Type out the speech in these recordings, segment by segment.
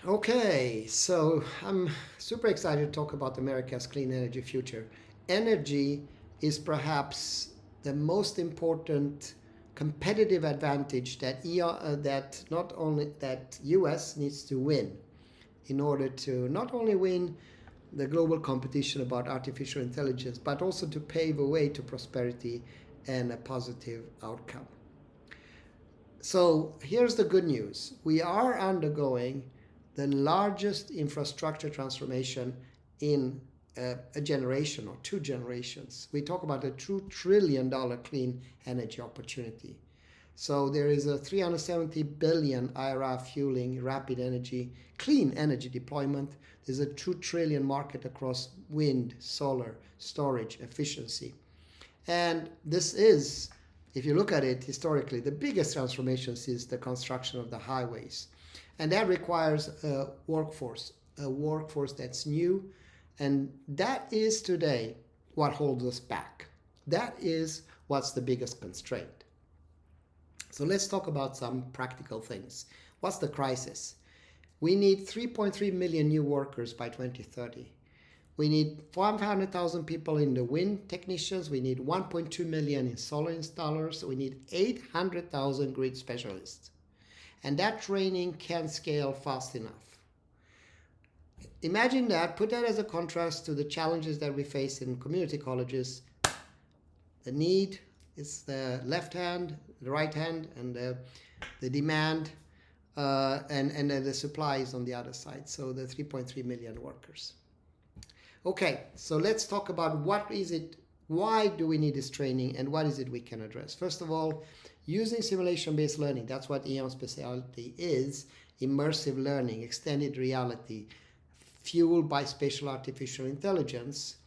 Okay, so I'm super excited to talk about America's clean energy future. Energy is perhaps the most important competitive advantage that that not only that US needs to win in order to not only win the global competition about artificial intelligence, but also to pave a way to prosperity and a positive outcome. So here's the good news. We are undergoing the largest infrastructure transformation in a generation or 2 generations. We talk about a $2 trillion clean energy opportunity. So there is a 370 billion IRA fueling rapid energy, clean energy deployment. There's a 2 trillion market across wind, solar, storage, efficiency. And this is, if you look at it historically, the biggest transformation is the construction of the highways. And that requires a workforce that's new. And that is today what holds us back. That is what's the biggest constraint. So let's talk about some practical things. What's the crisis? We need 3.3 million new workers by 2030. We need 500,000 people in the wind technicians. We need 1.2 million in solar installers. We need 800,000 grid specialists. And that training can scale fast enough. Imagine that, put that as a contrast to the challenges that we face in community colleges. The need is the left hand, the right hand, and the demand, and the supply is on the other side. So the 3.3 million workers. Okay, so let's talk about what is it, why do we need this training, and what is it we can address. First of all, using simulation-based learning, that's what EON Specialty is, immersive learning, extended reality, fueled by spatial artificial intelligence.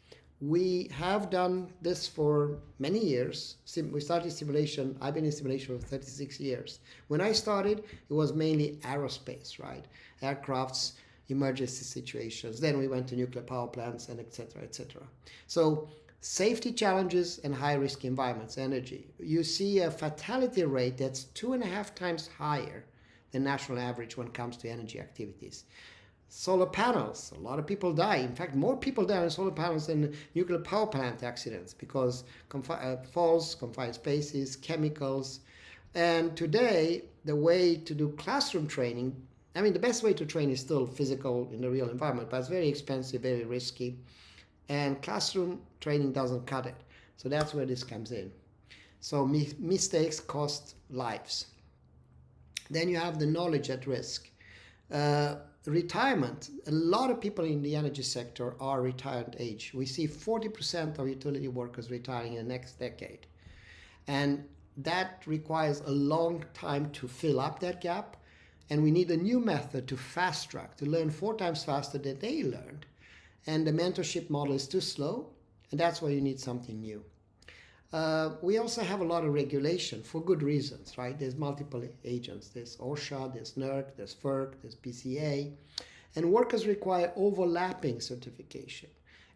We have done this for many years. We started simulation, I've been in simulation for 36 years. When I started, it was mainly aerospace, right? Aircrafts, emergency situations. Then we went to nuclear power plants and etc., etc. So safety challenges and high-risk environments, energy. You see a fatality rate that's 2.5 times higher than national average when it comes to energy activities. Solar panels, a lot of people die. In fact, more people die in solar panels than nuclear power plant accidents because falls, confined spaces, chemicals. And today, the way to do classroom training, I mean, the best way to train is still physical in the real environment, but it's very expensive, very risky. And classroom training doesn't cut it. So that's where this comes in. So mistakes cost lives. Then you have the knowledge at risk. Retirement. A lot of people in the energy sector are retired age. We see 40% of utility workers retiring in the next decade. And that requires a long time to fill up that gap. And we need a new method to fast track, to learn 4 times faster than they learned. And the mentorship model is too slow, and that's why you need something new. We also have a lot of regulation for good reasons, right? There's multiple agents. There's OSHA, there's NERC, there's FERC, there's PCA. And workers require overlapping certification.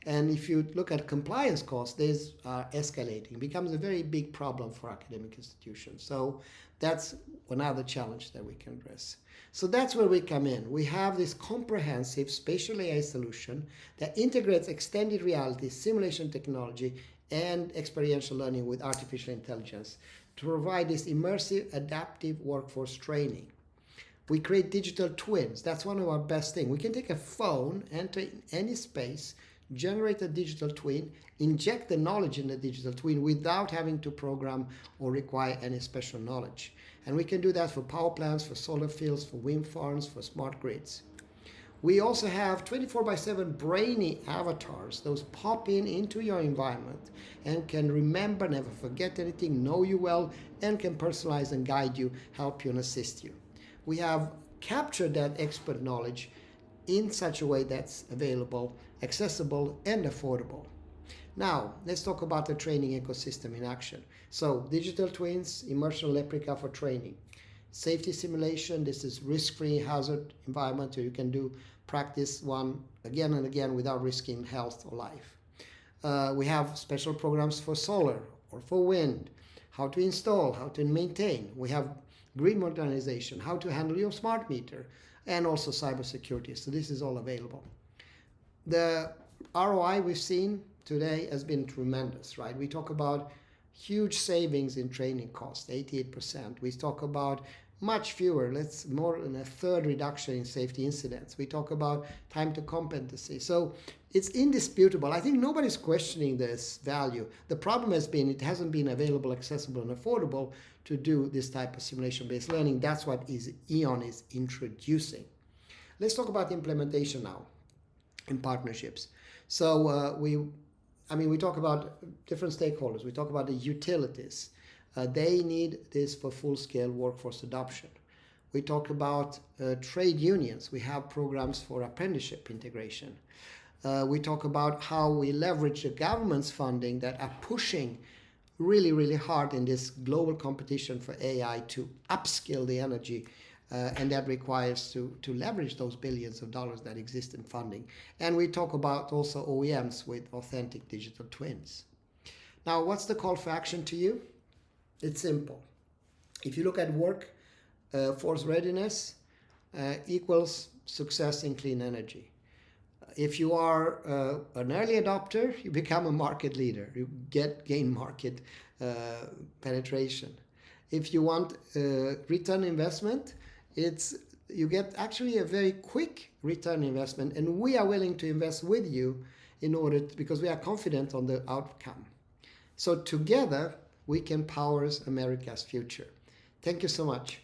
And if you look at compliance costs, these are escalating. It becomes a very big problem for academic institutions. So that's another challenge that we can address. So that's where we come in. We have this comprehensive spatial AI solution that integrates extended reality, simulation technology, and experiential learning with artificial intelligence to provide this immersive, adaptive workforce training. We create digital twins. That's one of our best things. We can take a phone, enter in any space, generate a digital twin, inject the knowledge in the digital twin without having to program or require any special knowledge. And we can do that for power plants, for solar fields, for wind farms, for smart grids. We also have 24/7 brainy avatars. Those pop into your environment and can remember, never forget anything, know you well, and can personalize and guide you, help you, and assist you. We have captured that expert knowledge in such a way that's available, accessible, and affordable. Now, let's talk about the training ecosystem in action. So, digital twins, immersion replica for training. Safety simulation, this is risk-free hazard environment where you can do practice one again and again without risking health or life. We have special programs for solar or for wind, how to install, how to maintain. We have grid modernization, how to handle your smart meter, and also cybersecurity. So this is all available. The ROI we've seen today has been tremendous, right? We talk about huge savings in training costs, 88%. We talk about much fewer, more than a third reduction in safety incidents. We talk about time to competency. So it's indisputable. I think nobody's questioning this value. The problem has been it hasn't been available, accessible, and affordable to do this type of simulation-based learning. That's what EON is introducing. Let's talk about implementation now in partnerships. So we talk about different stakeholders. We talk about the utilities. They need this for full-scale workforce adoption. We talk about trade unions. We have programs for apprenticeship integration. We talk about how we leverage the government's funding that are pushing really, really hard in this global competition for AI to upskill the energy, and that requires to leverage those billions of dollars that exist in funding. And we talk about also OEMs with authentic digital twins. Now, what's the call for action to you? It's simple. If you look at workforce readiness equals success in clean energy. If you are an early adopter, you become a market leader. You gain market penetration. If you want return investment, you get actually a very quick return investment, and we are willing to invest with you because we are confident on the outcome. So together, we can power America's future. Thank you so much.